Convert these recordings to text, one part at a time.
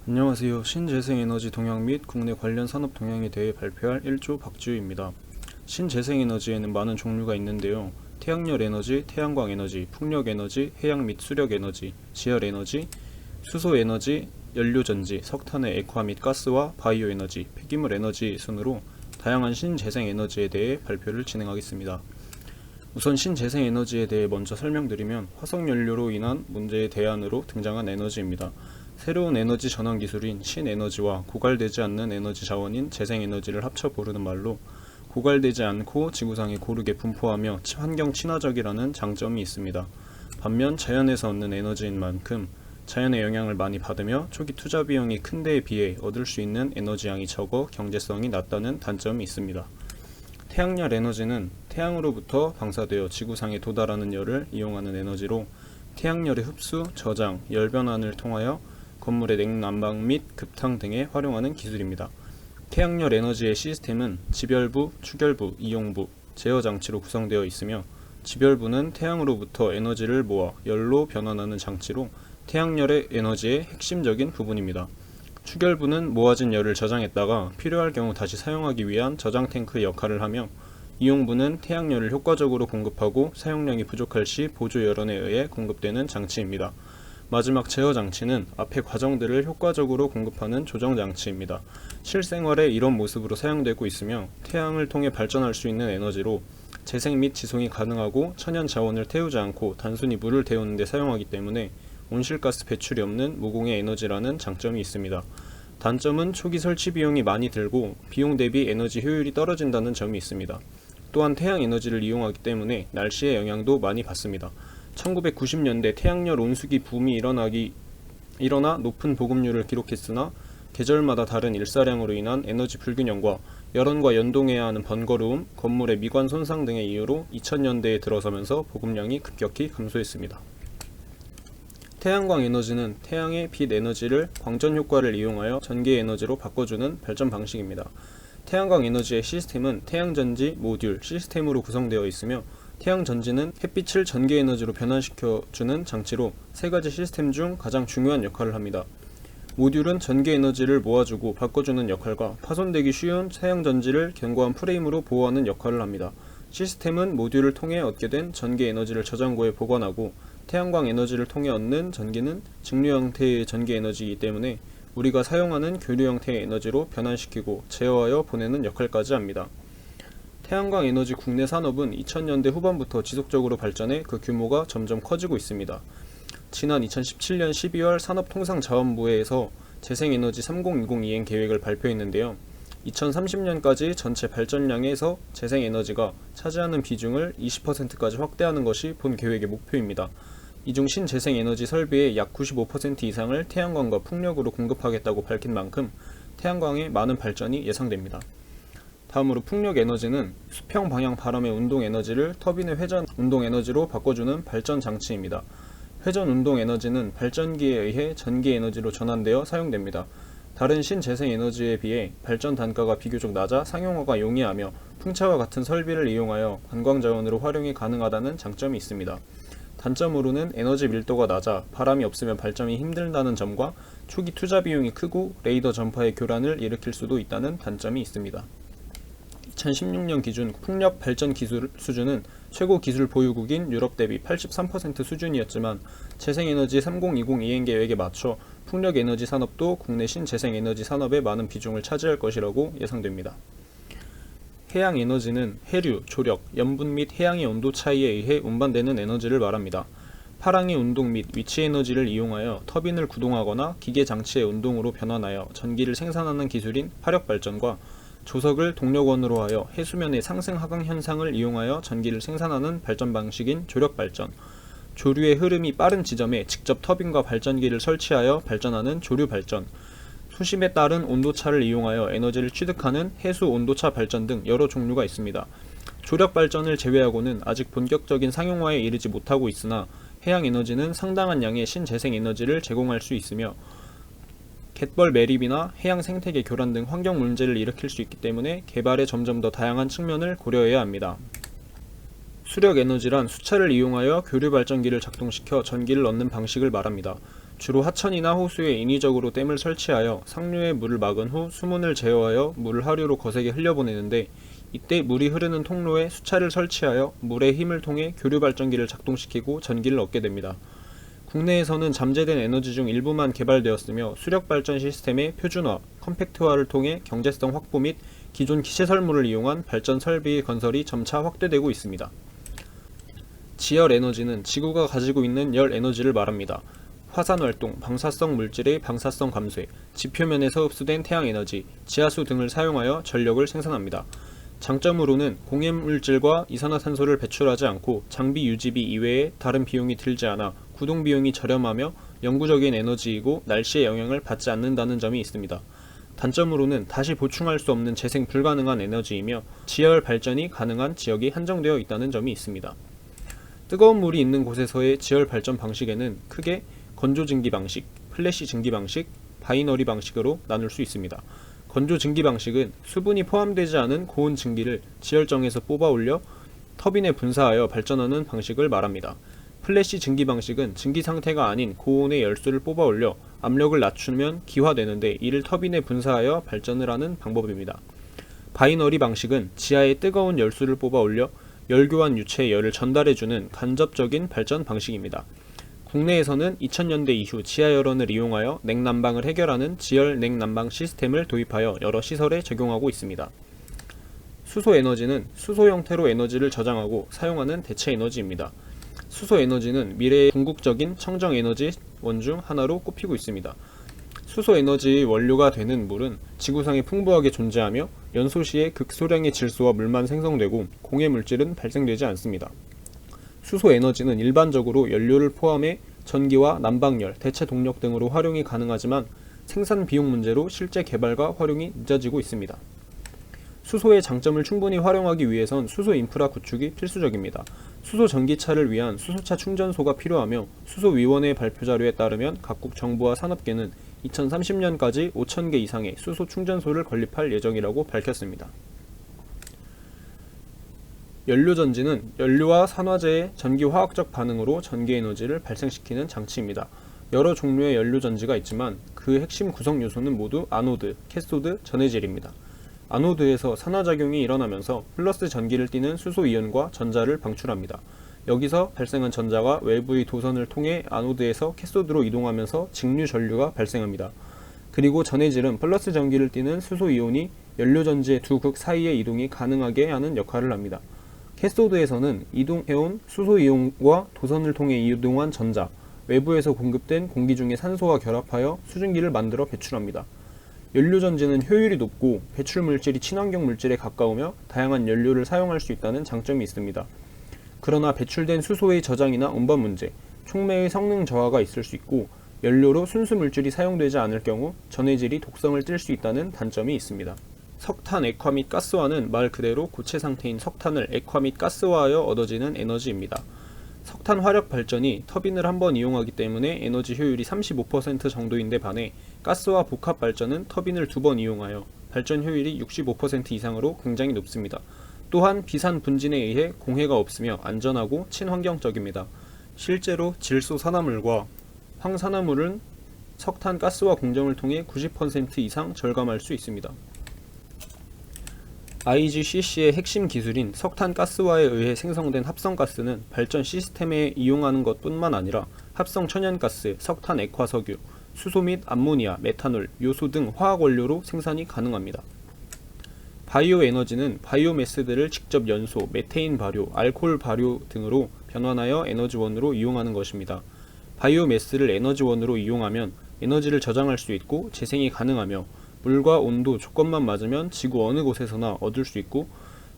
안녕하세요. 신재생에너지 동향 및 국내 관련 산업 동향에 대해 발표할 1조 박지우입니다. 신재생에너지에는 많은 종류가 있는데요. 태양열 에너지, 태양광 에너지, 풍력 에너지, 해양 및 수력 에너지, 지열 에너지, 수소 에너지, 연료 전지, 석탄의 액화 및 가스와 바이오 에너지, 폐기물 에너지 순으로 다양한 신재생 에너지에 대해 발표를 진행하겠습니다. 우선 신재생 에너지에 대해 먼저 설명드리면 화석연료로 인한 문제의 대안으로 등장한 에너지입니다. 새로운 에너지 전환 기술인 신에너지와 고갈되지 않는 에너지 자원인 재생에너지를 합쳐 부르는 말로 고갈되지 않고 지구상에 고르게 분포하며 환경 친화적이라는 장점이 있습니다. 반면 자연에서 얻는 에너지인 만큼 자연의 영향을 많이 받으며 초기 투자 비용이 큰 데에 비해 얻을 수 있는 에너지 양이 적어 경제성이 낮다는 단점이 있습니다. 태양열 에너지는 태양으로부터 방사되어 지구상에 도달하는 열을 이용하는 에너지로 태양열의 흡수, 저장, 열 변환을 통하여 건물의 냉난방 및 급탕 등에 활용하는 기술입니다. 태양열 에너지의 시스템은 지별부, 축열부, 이용부, 제어 장치로 구성되어 있으며 지별부는 태양으로부터 에너지를 모아 열로 변환하는 장치로 태양열의 에너지의 핵심적인 부분입니다. 축열부는 모아진 열을 저장했다가 필요할 경우 다시 사용하기 위한 저장 탱크의 역할을 하며 이용부는 태양열을 효과적으로 공급하고 사용량이 부족할 시 보조 열원에 의해 공급되는 장치입니다. 마지막 제어 장치는 앞의 과정들을 효과적으로 공급하는 조정 장치입니다. 실생활에 이런 모습으로 사용되고 있으며 태양을 통해 발전할 수 있는 에너지로 재생 및 지송이 가능하고 천연 자원을 태우지 않고 단순히 물을 데우는 데 사용하기 때문에 온실가스 배출이 없는 무공해 에너지라는 장점이 있습니다. 단점은 초기 설치 비용이 많이 들고 비용 대비 에너지 효율이 떨어진다는 점이 있습니다. 또한 태양 에너지를 이용하기 때문에 날씨의 영향도 많이 받습니다. 1990년대 태양열 온수기 붐이 일어나 높은 보급률을 기록했으나 계절마다 다른 일사량으로 인한 에너지 불균형과 열원과 연동해야 하는 번거로움, 건물의 미관 손상 등의 이유로 2000년대에 들어서면서 보급량이 급격히 감소했습니다. 태양광 에너지는 태양의 빛 에너지를 광전 효과를 이용하여 전기 에너지로 바꿔주는 발전 방식입니다. 태양광 에너지의 시스템은 태양전지, 모듈, 시스템으로 구성되어 있으며 태양전지는 햇빛을 전기에너지로 변환시켜주는 장치로 세 가지 시스템 중 가장 중요한 역할을 합니다. 모듈은 전기에너지를 모아주고 바꿔주는 역할과 파손되기 쉬운 태양전지를 견고한 프레임으로 보호하는 역할을 합니다. 시스템은 모듈을 통해 얻게 된 전기에너지를 저장고에 보관하고 태양광 에너지를 통해 얻는 전기는 직류 형태의 전기에너지이기 때문에 우리가 사용하는 교류 형태의 에너지로 변환시키고 제어하여 보내는 역할까지 합니다. 태양광 에너지 국내 산업은 2000년대 후반부터 지속적으로 발전해 그 규모가 점점 커지고 있습니다. 지난 2017년 12월 산업통상자원부에서 재생에너지 3020 이행 계획을 발표했는데요. 2030년까지 전체 발전량에서 재생에너지가 차지하는 비중을 20%까지 확대하는 것이 본 계획의 목표입니다. 이 중 신재생에너지 설비의 약 95% 이상을 태양광과 풍력으로 공급하겠다고 밝힌 만큼 태양광의 많은 발전이 예상됩니다. 다음으로 풍력 에너지는 수평 방향 바람의 운동 에너지를 터빈의 회전 운동 에너지로 바꿔주는 발전 장치입니다. 회전 운동 에너지는 발전기에 의해 전기 에너지로 전환되어 사용됩니다. 다른 신재생 에너지에 비해 발전 단가가 비교적 낮아 상용화가 용이하며 풍차와 같은 설비를 이용하여 관광 자원으로 활용이 가능하다는 장점이 있습니다. 단점으로는 에너지 밀도가 낮아 바람이 없으면 발전이 힘들다는 점과 초기 투자 비용이 크고 레이더 전파의 교란을 일으킬 수도 있다는 단점이 있습니다. 2016년 기준 풍력 발전 기술 수준은 최고 기술 보유국인 유럽 대비 83% 수준이었지만 재생에너지 3020 이행 계획에 맞춰 풍력 에너지 산업도 국내 신재생에너지 산업의 많은 비중을 차지할 것이라고 예상됩니다. 해양 에너지는 해류, 조력, 염분 및 해양의 온도 차이에 의해 운반되는 에너지를 말합니다. 파랑의 운동 및 위치 에너지를 이용하여 터빈을 구동하거나 기계 장치의 운동으로 변환하여 전기를 생산하는 기술인 화력 발전과 조석을 동력원으로 하여 해수면의 상승 하강 현상을 이용하여 전기를 생산하는 발전 방식인 조력 발전, 조류의 흐름이 빠른 지점에 직접 터빈과 발전기를 설치하여 발전하는 조류 발전, 수심에 따른 온도차를 이용하여 에너지를 취득하는 해수 온도차 발전 등 여러 종류가 있습니다. 조력 발전을 제외하고는 아직 본격적인 상용화에 이르지 못하고 있으나 해양 에너지는 상당한 양의 신재생 에너지를 제공할 수 있으며 갯벌 매립이나 해양 생태계 교란 등 환경 문제를 일으킬 수 있기 때문에 개발에 점점 더 다양한 측면을 고려해야 합니다. 수력 에너지란 수차를 이용하여 교류 발전기를 작동시켜 전기를 얻는 방식을 말합니다. 주로 하천이나 호수에 인위적으로 댐을 설치하여 상류에 물을 막은 후 수문을 제어하여 물을 하류로 거세게 흘려보내는데, 이때 물이 흐르는 통로에 수차를 설치하여 물의 힘을 통해 교류 발전기를 작동시키고 전기를 얻게 됩니다. 국내에서는 잠재된 에너지 중 일부만 개발되었으며 수력 발전 시스템의 표준화, 컴팩트화를 통해 경제성 확보 및 기존 기체설물을 이용한 발전 설비 건설이 점차 확대되고 있습니다. 지열 에너지는 지구가 가지고 있는 열 에너지를 말합니다. 화산활동, 방사성 물질의 방사성 감쇄, 지표면에서 흡수된 태양에너지, 지하수 등을 사용하여 전력을 생산합니다. 장점으로는 공해물질과 이산화탄소를 배출하지 않고 장비 유지비 이외에 다른 비용이 들지 않아 구동 비용이 저렴하며 영구적인 에너지이고 날씨의 영향을 받지 않는다는 점이 있습니다. 단점으로는 다시 보충할 수 없는 재생 불가능한 에너지이며 지열 발전이 가능한 지역이 한정되어 있다는 점이 있습니다. 뜨거운 물이 있는 곳에서의 지열 발전 방식에는 크게 건조 증기 방식, 플래시 증기 방식, 바이너리 방식으로 나눌 수 있습니다. 건조 증기 방식은 수분이 포함되지 않은 고온 증기를 지열정에서 뽑아 올려 터빈에 분사하여 발전하는 방식을 말합니다. 플래시 증기 방식은 증기 상태가 아닌 고온의 열수를 뽑아 올려 압력을 낮추면 기화되는데, 이를 터빈에 분사하여 발전을 하는 방법입니다. 바이너리 방식은 지하의 뜨거운 열수를 뽑아 올려 열교환 유체에 열을 전달해주는 간접적인 발전 방식입니다. 국내에서는 2000년대 이후 지하열원을 이용하여 냉난방을 해결하는 지열 냉난방 시스템을 도입하여 여러 시설에 적용하고 있습니다. 수소 에너지는 수소 형태로 에너지를 저장하고 사용하는 대체 에너지입니다. 수소 에너지는 미래의 궁극적인 청정 에너지 원 중 하나로 꼽히고 있습니다. 수소 에너지의 원료가 되는 물은 지구상에 풍부하게 존재하며 연소 시에 극소량의 질소와 물만 생성되고 공해 물질은 발생되지 않습니다. 수소 에너지는 일반적으로 연료를 포함해 전기와 난방열, 대체 동력 등으로 활용이 가능하지만 생산 비용 문제로 실제 개발과 활용이 늦어지고 있습니다. 수소의 장점을 충분히 활용하기 위해선 수소 인프라 구축이 필수적입니다. 수소 전기차를 위한 수소차 충전소가 필요하며, 수소위원회 발표 자료에 따르면 각국 정부와 산업계는 2030년까지 5,000개 이상의 수소 충전소를 건립할 예정이라고 밝혔습니다. 연료전지는 연료와 산화제의 전기화학적 반응으로 전기에너지를 발생시키는 장치입니다. 여러 종류의 연료전지가 있지만 그 핵심 구성 요소는 모두 아노드, 캐소드, 전해질입니다. 아노드에서 산화작용이 일어나면서 플러스 전기를 띠는 수소이온과 전자를 방출합니다. 여기서 발생한 전자가 외부의 도선을 통해 아노드에서 캐소드로 이동하면서 직류 전류가 발생합니다. 그리고 전해질은 플러스 전기를 띠는 수소이온이 연료전지의 두 극 사이의 이동이 가능하게 하는 역할을 합니다. 캐소드에서는 이동해온 수소이온과 도선을 통해 이동한 전자, 외부에서 공급된 공기 중에 산소와 결합하여 수증기를 만들어 배출합니다. 연료전지는 효율이 높고 배출 물질이 친환경 물질에 가까우며 다양한 연료를 사용할 수 있다는 장점이 있습니다. 그러나 배출된 수소의 저장이나 운반 문제, 촉매의 성능 저하가 있을 수 있고, 연료로 순수 물질이 사용되지 않을 경우 전해질이 독성을 띨 수 있다는 단점이 있습니다. 석탄 액화 및 가스화는 말 그대로 고체 상태인 석탄을 액화 및 가스화하여 얻어지는 에너지입니다. 석탄 화력 발전이 터빈을 한 번 이용하기 때문에 에너지 효율이 35% 정도인데 반해 가스화 복합 발전은 터빈을 2번 이용하여 발전 효율이 65% 이상으로 굉장히 높습니다. 또한 비산 분진에 의해 공해가 없으며 안전하고 친환경적입니다. 실제로 질소 산화물과 황산화물은 석탄 가스화 공정을 통해 90% 이상 절감할 수 있습니다. IGCC의 핵심 기술인 석탄 가스화에 의해 생성된 합성가스는 발전 시스템에 이용하는 것뿐만 아니라 합성 천연가스, 석탄 액화석유, 수소 및 암모니아, 메탄올, 요소 등 화학 원료로 생산이 가능합니다. 바이오 에너지는 바이오매스들을 직접 연소, 메테인 발효, 알코올 발효 등으로 변환하여 에너지원으로 이용하는 것입니다. 바이오매스를 에너지원으로 이용하면 에너지를 저장할 수 있고 재생이 가능하며, 물과 온도, 조건만 맞으면 지구 어느 곳에서나 얻을 수 있고,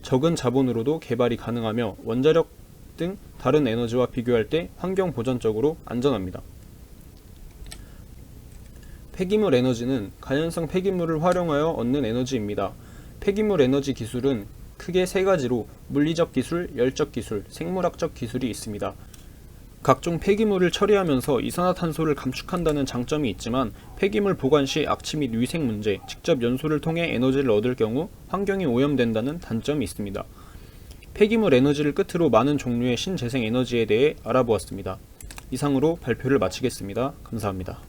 적은 자본으로도 개발이 가능하며 원자력 등 다른 에너지와 비교할 때 환경 보전적으로 안전합니다. 폐기물 에너지는 가연성 폐기물을 활용하여 얻는 에너지입니다. 폐기물 에너지 기술은 크게 세 가지로 물리적 기술, 열적 기술, 생물학적 기술이 있습니다. 각종 폐기물을 처리하면서 이산화탄소를 감축한다는 장점이 있지만, 폐기물 보관 시 악취 및 위생 문제, 직접 연소를 통해 에너지를 얻을 경우 환경이 오염된다는 단점이 있습니다. 폐기물 에너지를 끝으로 많은 종류의 신재생 에너지에 대해 알아보았습니다. 이상으로 발표를 마치겠습니다. 감사합니다.